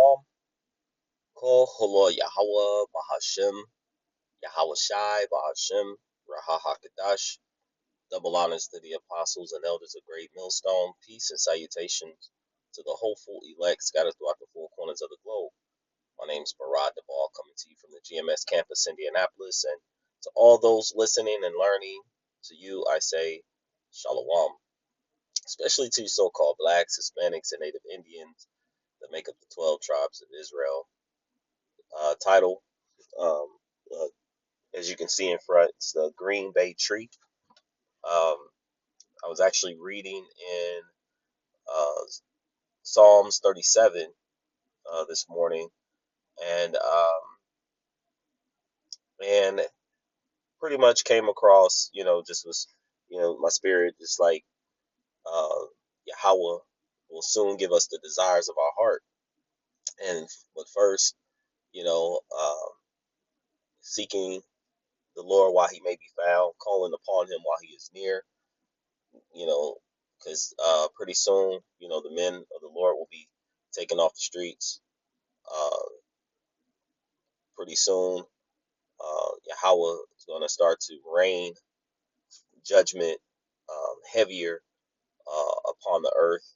Shalom, Kol Holo Yahweh Bahashem, Yahweh Shai Bahashem, Raha HaKadash. Double honors to the apostles and elders of Great Millstone. Peace and salutations to the hopeful elect scattered throughout the four corners of the globe. My name is Barad Duvall, coming to you from the GMS campus, Indianapolis. And to all those listening and learning, to you I say Shalom, especially to you so-called blacks, Hispanics, and Native Indians that make up the 12 tribes of Israel. Title, um, uh, as you can see in front, it's the Green Bay tree. Um, I was actually reading in uh, Psalms 37 this morning, and pretty much came across, just was, my spirit just like uh, Yahweh will soon give us the desires of our heart. But first, seeking the Lord while he may be found, calling upon him while he is near, you know, because pretty soon, the men of the Lord will be taken off the streets. Uh, Pretty soon, Yahweh is going to start to rain judgment heavier upon the earth.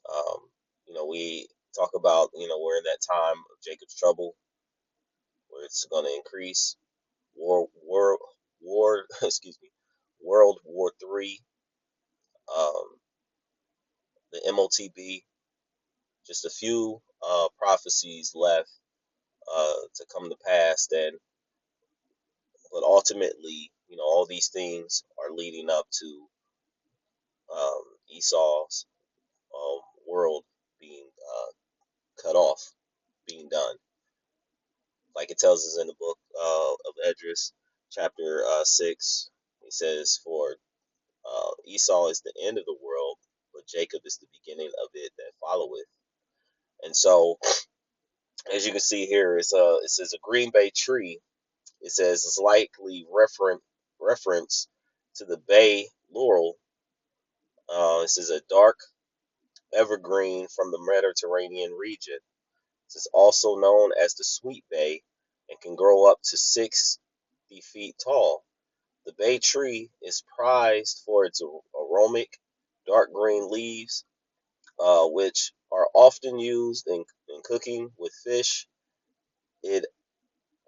Um, we talk about, we're in that time of Jacob's trouble where it's going to increase. War, excuse me, World War III, um, the MOTB, just a few prophecies left to come to pass. But ultimately, all these things are leading up to Esau's world being cut off, being done. Like it tells us in the book of Esdras, chapter 6, it says, "For Esau is the end of the world, but Jacob is the beginning of it that followeth." And so, as you can see here, it says a Green Bay tree. It says it's likely reference to the bay laurel. It says a dark evergreen from the Mediterranean region. It is also known as the sweet bay and can grow up to 60 feet tall. The bay tree is prized for its aromatic dark green leaves, which are often used in cooking with fish. It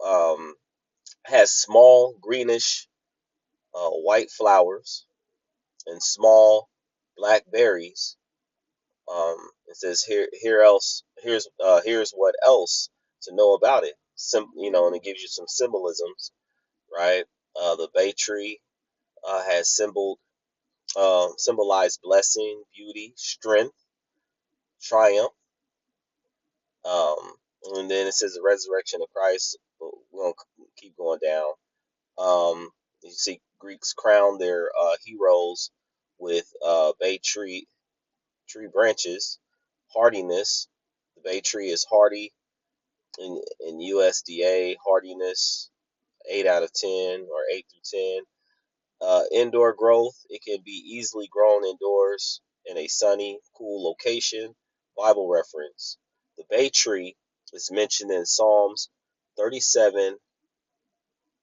um, has small greenish white flowers and small black berries. It says here's what else to know about it. And it gives you some symbolisms, right? The bay tree has symbolized blessing, beauty, strength, triumph. Um, and then it says the resurrection of Christ. We're gonna keep going down. You see Greeks crown their heroes with bay tree branches. Hardiness. The bay tree is hardy in USDA hardiness 8 out of 10 or 8 through 10. Indoor growth. It can be easily grown indoors in a sunny, cool location. Bible reference. The bay tree is mentioned in Psalms 37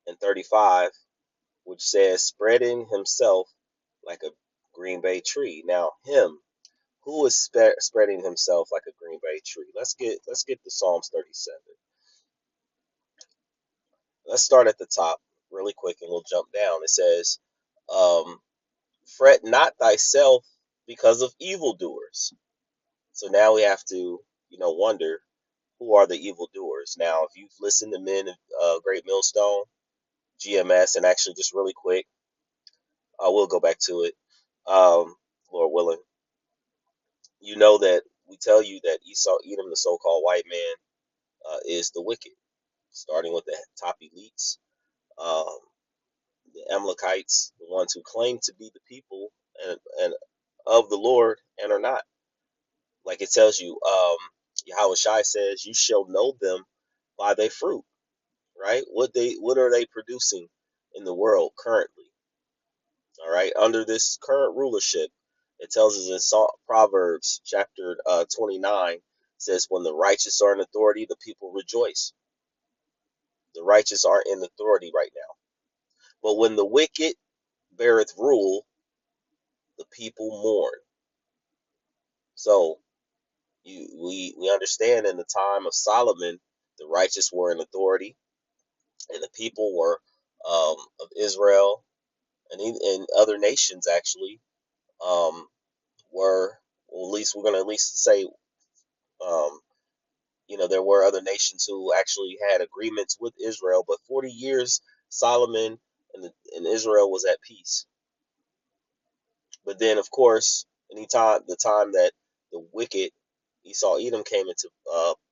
and 35, which says, spreading himself like a green bay tree. Now, who is spreading himself like a green bay tree? Let's get to Psalms 37. Let's start at the top really quick and we'll jump down. It says, um, fret not thyself because of evildoers. So now we have to, wonder who are the evildoers. Now, if you've listened to men of Great Millstone, GMS, and actually just really quick, I will go back to it, Lord willing, you know that we tell you that Esau, Edom, the so-called white man, is the wicked, starting with the top elites, um, the Amalekites, the ones who claim to be the people and of the Lord and are not. Like it tells you, Yahweh Shai says, you shall know them by their fruit, right? What are they producing in the world currently? All right, under this current rulership, it tells us in Proverbs chapter 29, It says, when the righteous are in authority, the people rejoice. The righteous are in authority right now. But when the wicked beareth rule, the people mourn. So we understand in the time of Solomon, the righteous were in authority, and the people were of Israel and other nations actually were, well, at least we're going to at least say, um, there were other nations who actually had agreements with Israel, but 40 years Solomon and Israel was at peace. But then, of course, the time that the wicked Esau Edom came into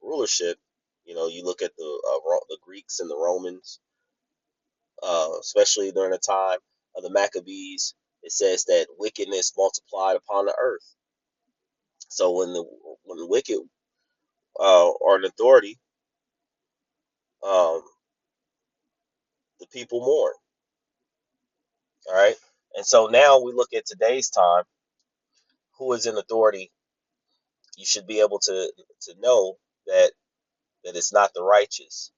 rulership, you look at the Greeks and the Romans, especially during the time of the Maccabees. It says that wickedness multiplied upon the earth. So when the wicked are in authority, um, the people mourn. All right, and so now we look at today's time. Who is in authority? You should be able to know that it's not the righteous,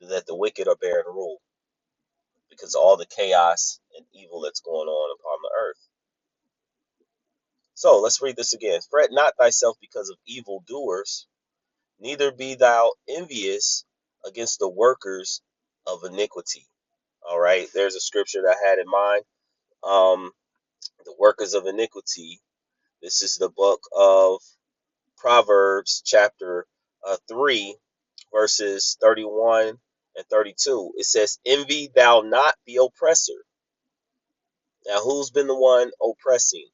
that the wicked are bearing rule because of all the chaos and evil that's going on upon the earth. So let's read this again. Fret not thyself because of evildoers, neither be thou envious against the workers of iniquity. All right, there's a scripture that I had in mind. The workers of iniquity. This is the book of Proverbs, chapter 3, verses 31 and 32. It says, envy thou not the oppressor. Now, who's been the one oppressing?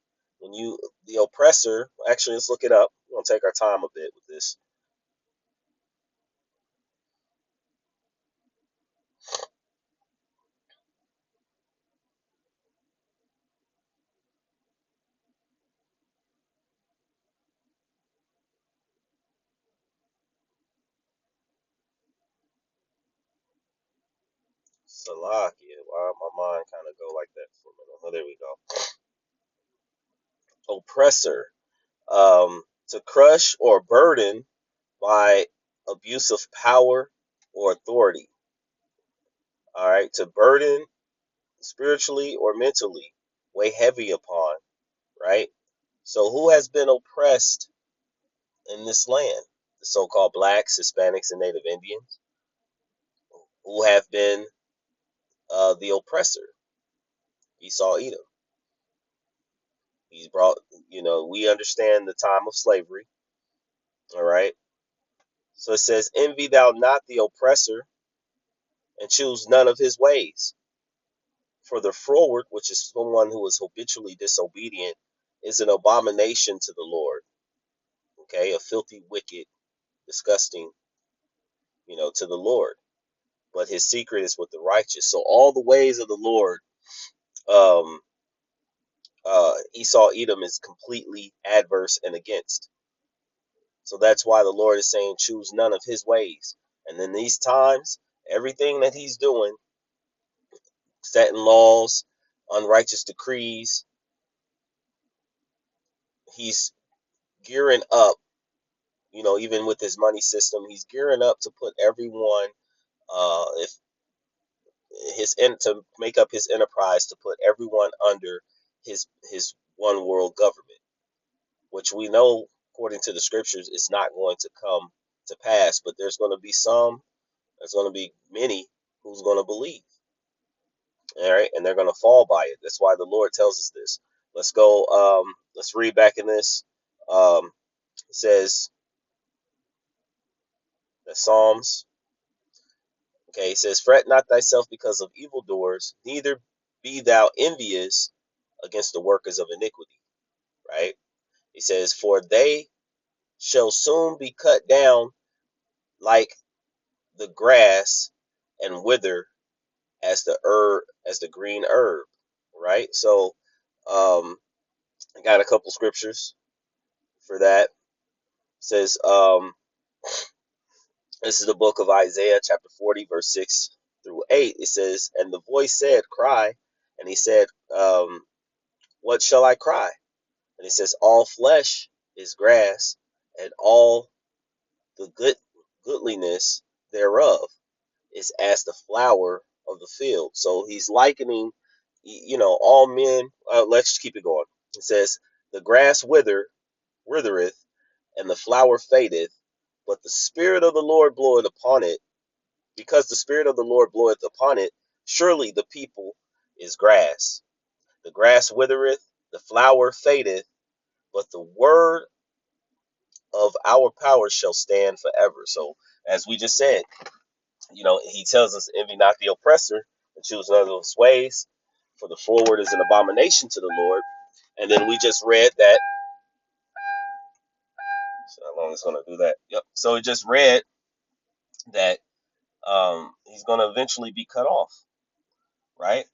The oppressor, actually, let's look it up. We're going to take our time a bit with this. Salakia. Why my mind kind of go like that for a minute? Oh, there we go. Oppressor. To crush or burden by abuse of power or authority. All right. To burden spiritually or mentally, weigh heavy upon, right? So who has been oppressed in this land? The so-called blacks, Hispanics, and Native Indians, who have been the oppressor. Esau Edom. He's brought, we understand the time of slavery. All right. So it says, envy thou not the oppressor, and choose none of his ways. For the froward, which is someone who is habitually disobedient, is an abomination to the Lord. Okay, a filthy, wicked, disgusting, to the Lord. But his secret is with the righteous. So all the ways of the Lord, um, Esau Edom is completely adverse and against. So that's why the Lord is saying, choose none of his ways. And in these times, everything that he's doing, setting laws, unrighteous decrees, he's gearing up, even with his money system, he's gearing up to put everyone, if to make up his enterprise to put everyone under his one world government, which we know according to the scriptures is not going to come to pass. But there's going to be there's going to be many who's going to believe, all right, and they're going to fall by it. That's why the Lord tells us this. Let's go. Let's read back in this. It says the Psalms. Okay, it says, fret not thyself because of evildoers, neither be thou envious against the workers of iniquity. Right? He says, for they shall soon be cut down like the grass and wither as the green herb. Right? So I got a couple scriptures for that. It says, this is the book of Isaiah, chapter 40, verse 6 through 8. It says, and the voice said, cry. And he said, what shall I cry? And it says, all flesh is grass, and all the goodliness thereof is as the flower of the field. So he's likening, all men. Let's keep it going. It says, the grass withereth, and the flower fadeth, but the Spirit of the Lord bloweth upon it. Because the Spirit of the Lord bloweth upon it, surely the people is grass. The grass withereth, the flower fadeth, but the word of our power shall stand forever. So, as we just said, he tells us, envy not the oppressor, and choose none of his ways, for the forward is an abomination to the Lord. And then we just read that. So how long is going to do that? Yep. So it just read that he's going to eventually be cut off, right?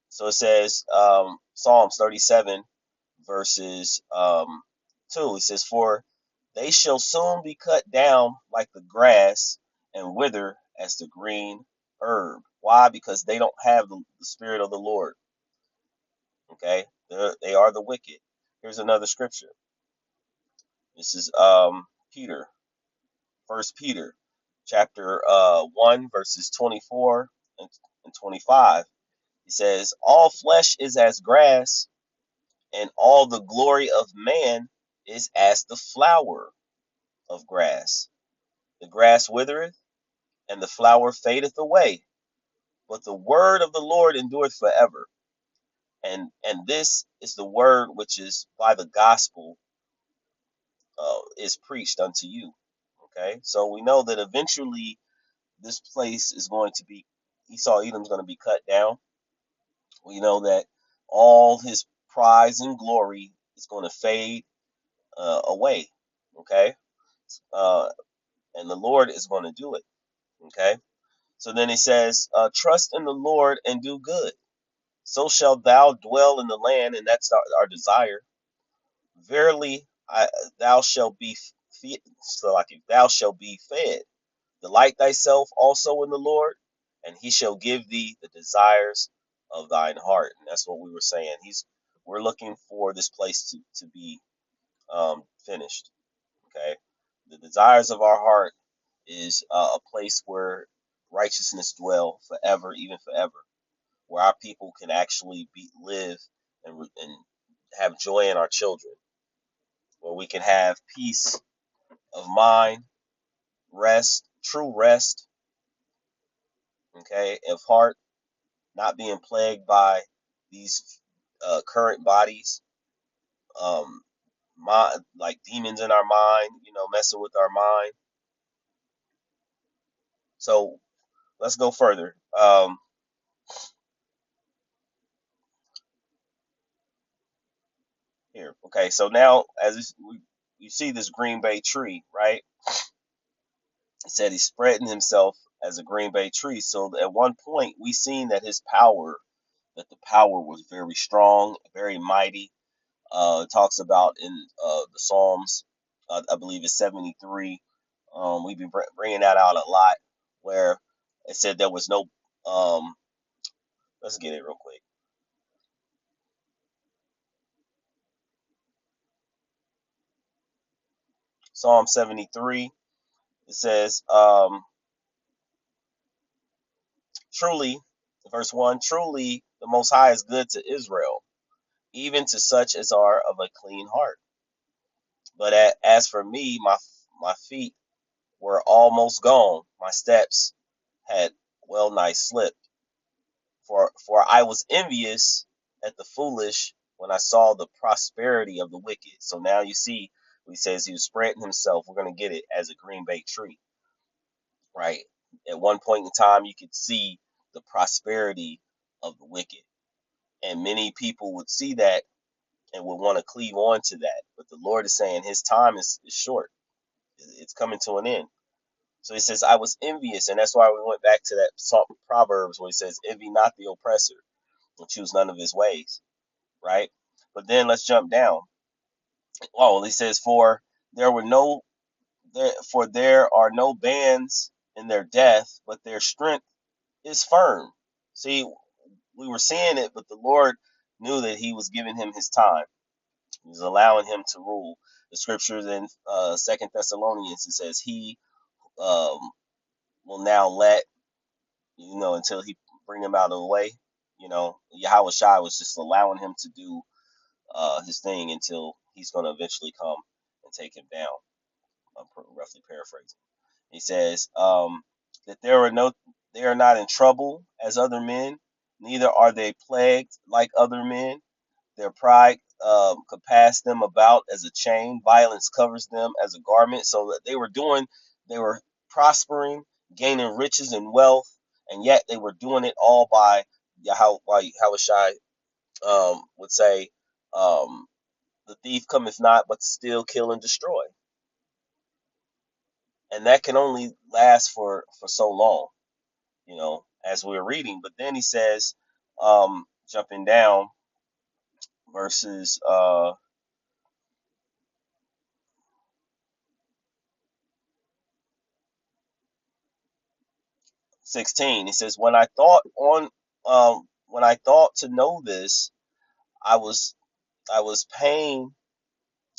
So it says, Psalms 37 verses 2. It says, for they shall soon be cut down like the grass and wither as the green herb. Why? Because they don't have the Spirit of the Lord. Okay, they are the wicked. Here's another scripture. This is Peter, First Peter, chapter 1, verses 24 and 25. He says, all flesh is as grass, and all the glory of man is as the flower of grass. The grass withereth, and the flower fadeth away, but the word of the Lord endureth forever. And this is the word which is by the gospel is preached unto you. Okay, so we know that eventually this place is going to be, Esau Edom's going to be cut down. We know that all his prize and glory is going to fade away. Okay, uh, and the Lord is going to do it. Okay, so then he says, trust in the Lord and do good. So shalt thou dwell in the land, and that's our desire. Verily, thou shalt be so like thou shalt be fed. Delight thyself also in the Lord, and he shall give thee the desires of thine heart. And that's what we were saying. We're looking for this place to be finished. Okay, the desires of our heart is a place where righteousness dwell forever, even forever, where our people can actually live and have joy in our children, where we can have peace of mind, rest, true rest, okay, of heart, not being plagued by these current bodies, like demons in our mind, messing with our mind. So let's go further. Here, okay. So now, you see this Green Bay tree, right? He said he's spreading himself as a Green Bay tree. So at one point, we seen that that the power was very strong, very mighty. It talks about in the Psalms, I believe it's 73. We've been bringing that out a lot, where it said there was no. Um, let's get it real quick. Psalm 73. It says, truly, verse 1, truly the Most High is good to Israel, even to such as are of a clean heart. But as for me, my feet were almost gone, my steps had well nigh slipped. For I was envious at the foolish when I saw the prosperity of the wicked. So now you see, he says he was spreading himself. We're going to get it as a Green Bay tree, right? At one point in time, you could see the prosperity of the wicked, and many people would see that and would want to cleave on to that. But the Lord is saying his time is short. It's coming to an end. So he says, I was envious. And that's why we went back to that Proverbs where he says, envy not the oppressor and choose none of his ways. Right. But then let's jump down. Oh, he says, there were no, for there are no bands in their death, but their strength is firm. See, we were seeing it, but the Lord knew that he was giving him his time. He's allowing him to rule. The scriptures in Second Thessalonians, it says he um, will now let, until he bring him out of the way. Yahweh Shai was just allowing him to do his thing until he's going to eventually come and take him down. I'm roughly paraphrasing. He says that they are not in trouble as other men, neither are they plagued like other men. Their pride could pass them about as a chain. Violence covers them as a garment. So that they were prospering, gaining riches and wealth, and yet they were doing it all by Yahushai would say, the thief cometh not but to steal, kill, and destroy. And that can only last for so long, as we're reading. But then he says, jumping down, verses 16. He says, when I thought to know this, I was pain.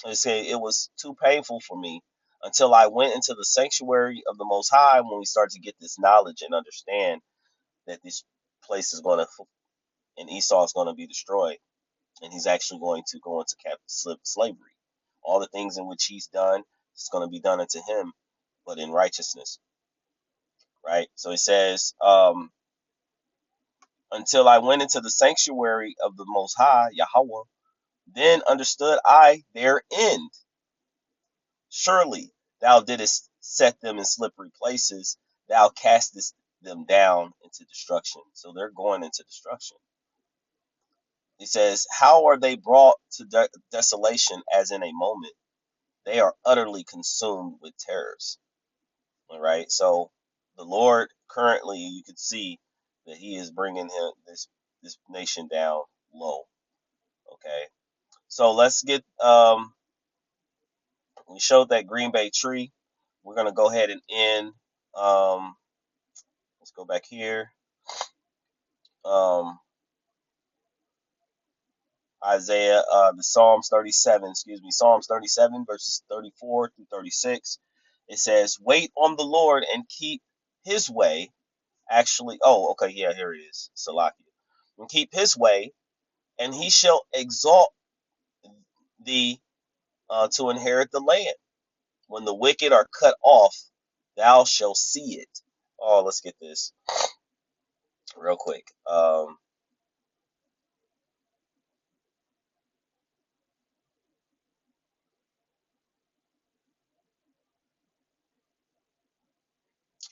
They say it was too painful for me until I went into the sanctuary of the Most High. When we start to get this knowledge and understand that this place is going to, and Esau is going to be destroyed, and he's actually going to go into slavery. All the things in which he's done, it's going to be done unto him, but in righteousness, right? So he says, until I went into the sanctuary of the Most High, Yahweh, then understood I their end. Surely thou didst set them in slippery places, thou castest them down into destruction. So they're going into destruction. He says, how are they brought to desolation as in a moment? They are utterly consumed with terrors. All right. So the Lord currently, you could see that he is bringing this nation down low. Okay. So let's get we showed that Green Bay tree. We're gonna go ahead and end. Um, let's go back here. Um, Isaiah, the Psalms 37. Excuse me, Psalms 37 verses 34 through 36. It says, "Wait on the Lord and keep His way." Actually, oh, okay, yeah, here it is. Salakia. And keep His way, and He shall exalt thee to inherit the land. When the wicked are cut off, thou shalt see it. Oh, let's get this real quick.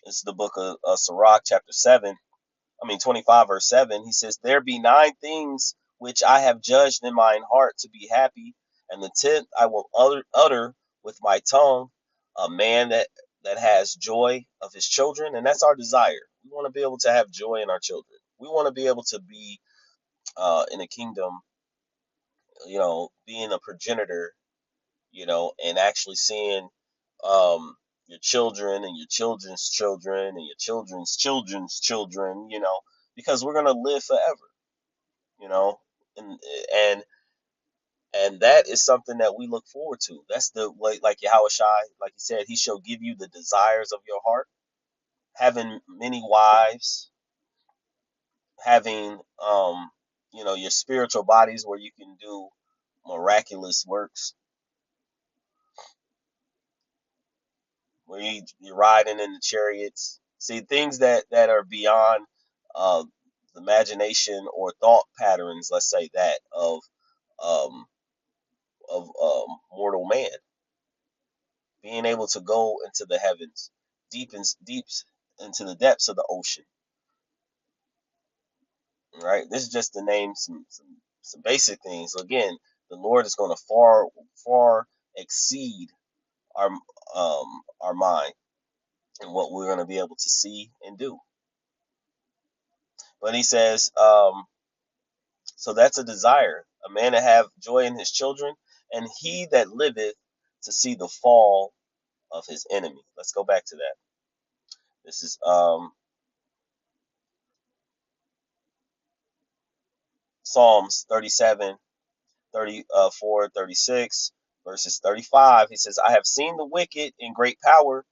It's the book of Sirach, chapter 7. 25, verse 7. He says, there be 9 things which I have judged in mine heart to be happy, and the 10th I will utter with my tongue. A man that has joy of his children, and that's our desire. We want to be able to have joy in our children. We want to be able to be in a kingdom, being a progenitor, and actually seeing your children and your children's children and your children's children's children, because we're gonna live forever, you know, and and and that is something that we look forward to. That's the way, like Yahweh Shai, like he said, he shall give you the desires of your heart, having many wives, having your spiritual bodies where you can do miraculous works, where you're riding in the chariots. See, things that are beyond uh, the imagination or thought patterns, let's say that, um, of mortal man. Being able to go into the heavens, deep into the depths of the ocean. Right? This is just to name some basic things. So again, the Lord is going to far exceed our mind and what we're going to be able to see and do. But he says, so that's a desire, a man to have joy in his children, and he that liveth to see the fall of his enemy. Let's go back to that. This is Psalms 37, 34, 36, verses 35. He says, I have seen the wicked in great power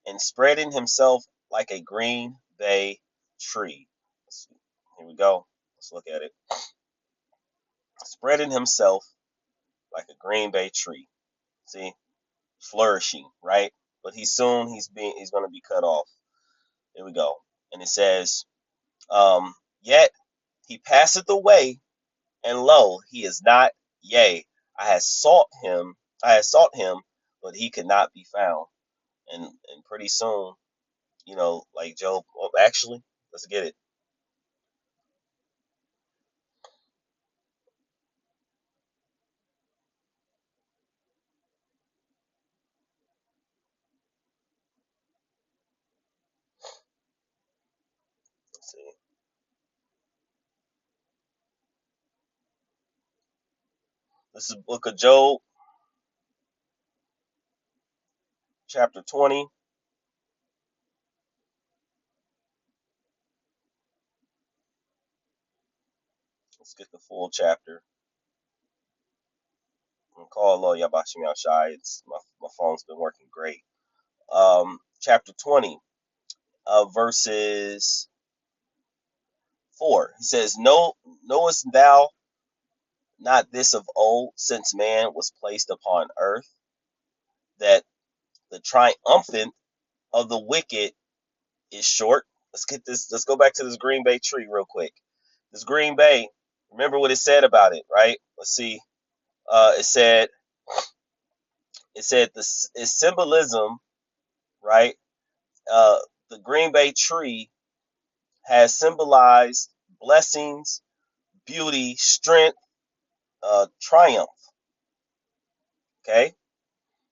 and spreading himself like a green bay tree. Here we go. Let's look at it. Spreading himself like a green bay tree. See, flourishing, right? But he's going to be cut off. Here we go. And it says, yet he passeth away, and lo, he is not. Yea, I had sought him, but he could not be found. And pretty soon, like Job. Well, actually, let's get it. Let's see. This is Book of Job, chapter 20. Let's get the full chapter. I'm gonna call Lord Yabashim Yashai. It's my phone's been working great. Chapter 20, verses 4. He says, "No, knowest thou not this of old, since man was placed upon earth, that the triumphant of the wicked is short." Let's get this. Let's go back to this Green Bay tree real quick. This Green Bay. Remember what it said about it, right? Let's see. It said this is symbolism, right? Uh, the Green Bay tree has symbolized blessings, beauty, strength, triumph. Okay,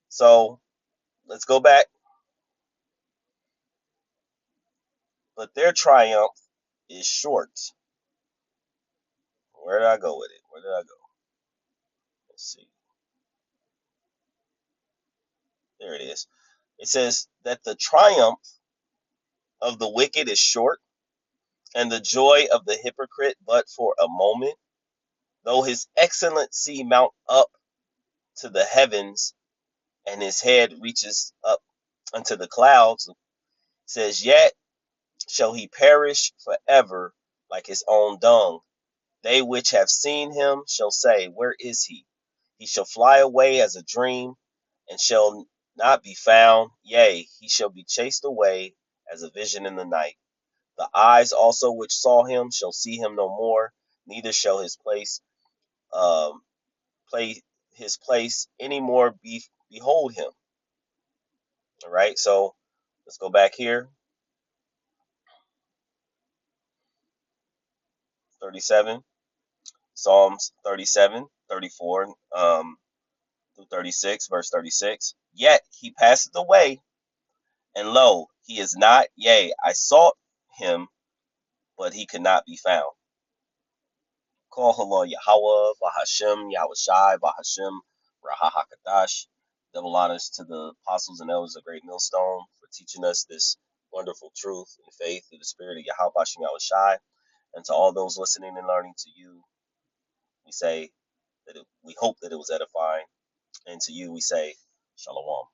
so let's go back. But their triumph is short. Where did I go with it? Where did I go? Let's see. There it is. It says that the triumph of the wicked is short, and the joy of the hypocrite but for a moment. Though his excellency mount up to the heavens, and his head reaches up unto the clouds, it says, yet shall he perish forever like his own dung. They which have seen him shall say, where is he? He shall fly away as a dream, and shall not be found. Yea, he shall be chased away as a vision in the night. The eyes also which saw him shall see him no more, neither shall his um, place any more behold him. All right, so let's go back here. 37, Psalms 37, 34, through 36, verse 36. Yet he passeth away, and lo, he is not. Yea, I sought him, but he could not be found. Call Halal Yahweh, Bahashem, Yahushai, Bahashem, Rahahakadash. Double honors to the apostles and elders of Great Millstone for teaching us this wonderful truth and faith through the spirit of Yahweh Bashem Yahushai. And to all those listening and learning to you, we say that we hope that it was edifying. And to you, we say, Shalom.